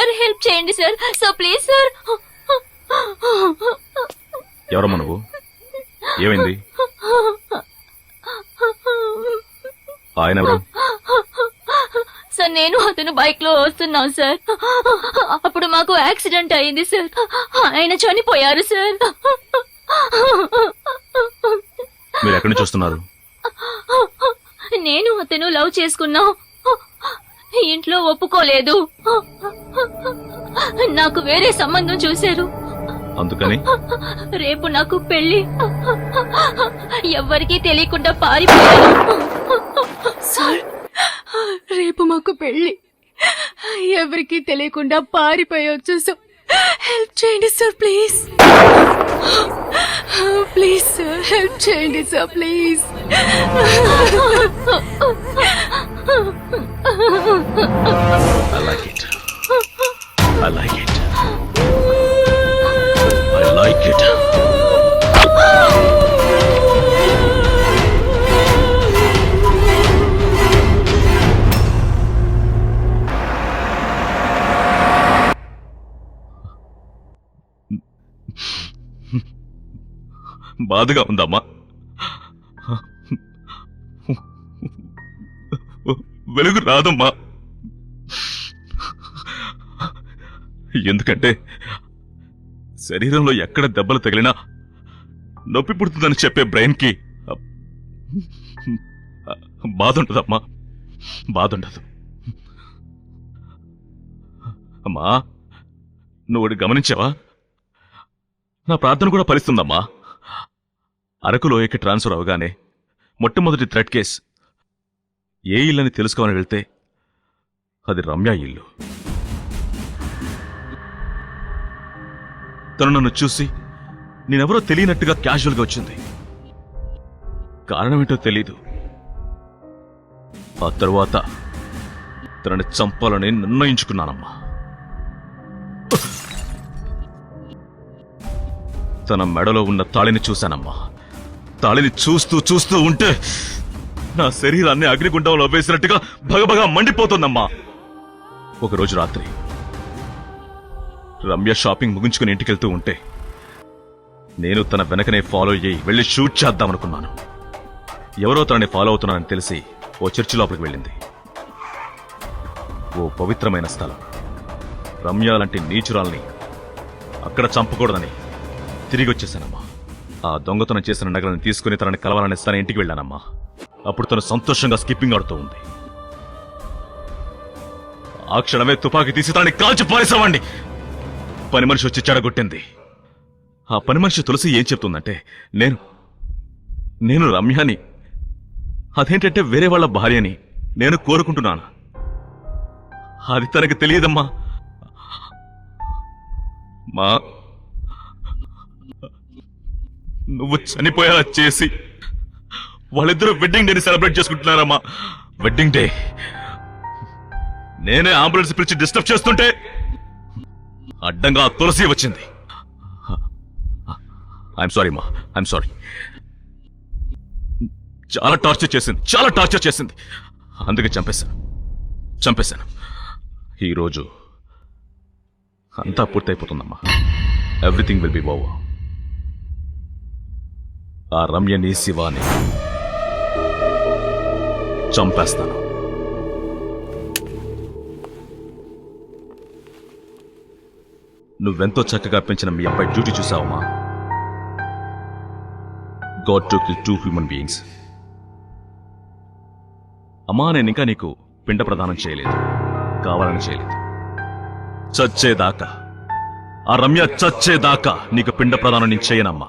Sir help చేయండి sir. So please sir. ఎవరమ్మా నువ్వు? ఏమైంది? ఆయన ఎవరు? సార్ నేను అతను బైక్ లో వస్తున్నాం సార్. అప్పుడు మాకు యాక్సిడెంట్ అయింది సార్. ఆయన చనిపోయారు సార్. మీరు ఎక్కడి నుంచి వస్తున్నారు? నేను అతను లవ్ చేసుకున్నాం. ఇంట్లో ఒప్పుకోలేదు. నాకు వేరే సంబంధం చూశారు. అందుకని రేపు నాకు పెళ్లి. ఎవ్వరికీ తెలియకుండా పారిపోయాను. సార్ రేపు మాకు పెళ్లి. ఎవరికి తెలియకుండా పారిపోయొచ్చు. సో హెల్ప్ చేయండి sir please. Please sir help చేయండి sir please. I like it. I like it. I like it. బాధగా ఉందమ్మా. వెలుగు రాదమ్మా. ఎందుకంటే శరీరంలో ఎక్కడ దెబ్బలు తగిలినా నొప్పి పుడుతుందని చెప్పే బ్రెయిన్ కి బాధ ఉంటుందమ్మా. బాధ ఉండదు. అమ్మా నువ్వు గమనించావా? నా ప్రార్థన కూడా ఫలిస్తుందమ్మా. అరకులోయకి ట్రాన్స్ఫర్ అవగానే మొట్టమొదటి థ్రెడ్ కేస్ ఏ ఇల్లని తెలుసుకోవాలని వెళ్తే అది రమ్య ఇల్లు. తను నన్ను చూసి నేనెవరో తెలియనట్టుగా క్యాజువల్గా వచ్చింది. కారణమేంటో తెలీదు. ఆ తరువాత తనని చంపాలని నిర్ణయించుకున్నానమ్మా. తన మెడలో ఉన్న తాళిని చూశానమ్మా. తాళిని చూస్తూ చూస్తూ ఉంటే నా శరీరాన్ని అగ్నిగుండంలో వేసినట్టుగా భగభగా మండిపోతుందమ్మా. ఒకరోజు రాత్రి రమ్య షాపింగ్ ముగించుకుని ఇంటికెళ్తూ ఉంటే నేను తన వెనకనే ఫాలో అయ్యి వెళ్లి షూట్ చేద్దామనుకున్నాను. ఎవరో తనని ఫాలో అవుతున్నానని తెలిసి ఓ చర్చి లోపలికి వెళ్ళింది. ఓ పవిత్రమైన స్థలం. రమ్య లాంటి నీచురాల్ని అక్కడ చంపకూడదని తిరిగి వచ్చేశానమ్మా. ఆ దొంగతనం చేసిన నగలను తీసుకుని తనని కలవాలని తన ఇంటికి వెళ్ళానమ్మా. అప్పుడు తను సంతోషంగా స్కిప్పింగ్ ఆడుతూ ఉంది. ఆ క్షణమే తుపాకీ తీసి తనని కాల్చి పారేసామండి. పని మనిషి వచ్చి చెడగొట్టింది. ఆ పని మనిషి తులసి ఏం చెప్తుందంటే నేను రమ్యాని, అదేంటంటే వేరే వాళ్ళ భార్యని నేను కోరుకుంటున్నాను. అది తనకి తెలియదమ్మా. మా నువ్వు చనిపోయేలా చేసి వాళ్ళిద్దరూ వెడ్డింగ్ డేని సెలబ్రేట్ చేసుకుంటున్నారమ్మా. వెడ్డింగ్ డే నేనే అంబులెన్స్ పిలిచి డిస్టర్బ్ చేస్తుంటే అడ్డంగా తులసి వచ్చింది. ఐఎమ్ సారీ మా, ఐఎమ్ సారీ. చాలా టార్చర్ చేసింది. అందుకే చంపేశాను. ఈరోజు అంతా పూర్తయిపోతుందమ్మా. Everything will be over. ఆ రమ్యని శివాని చంపేస్తాను. నువ్వెంతో చక్కగా పెంచిన మీ అబ్బాయి డ్యూటీ చూసావమ్మా. God to kill 2 human beings. అమ్మా నేను ఇంకా నీకు పిండ ప్రదానం చేయలేదు, కావాలని చేయలేదు. చచ్చేదాకా, ఆ రమ్య చచ్చేదాకా నీకు పిండ ప్రదానం నేను చేయనమ్మా.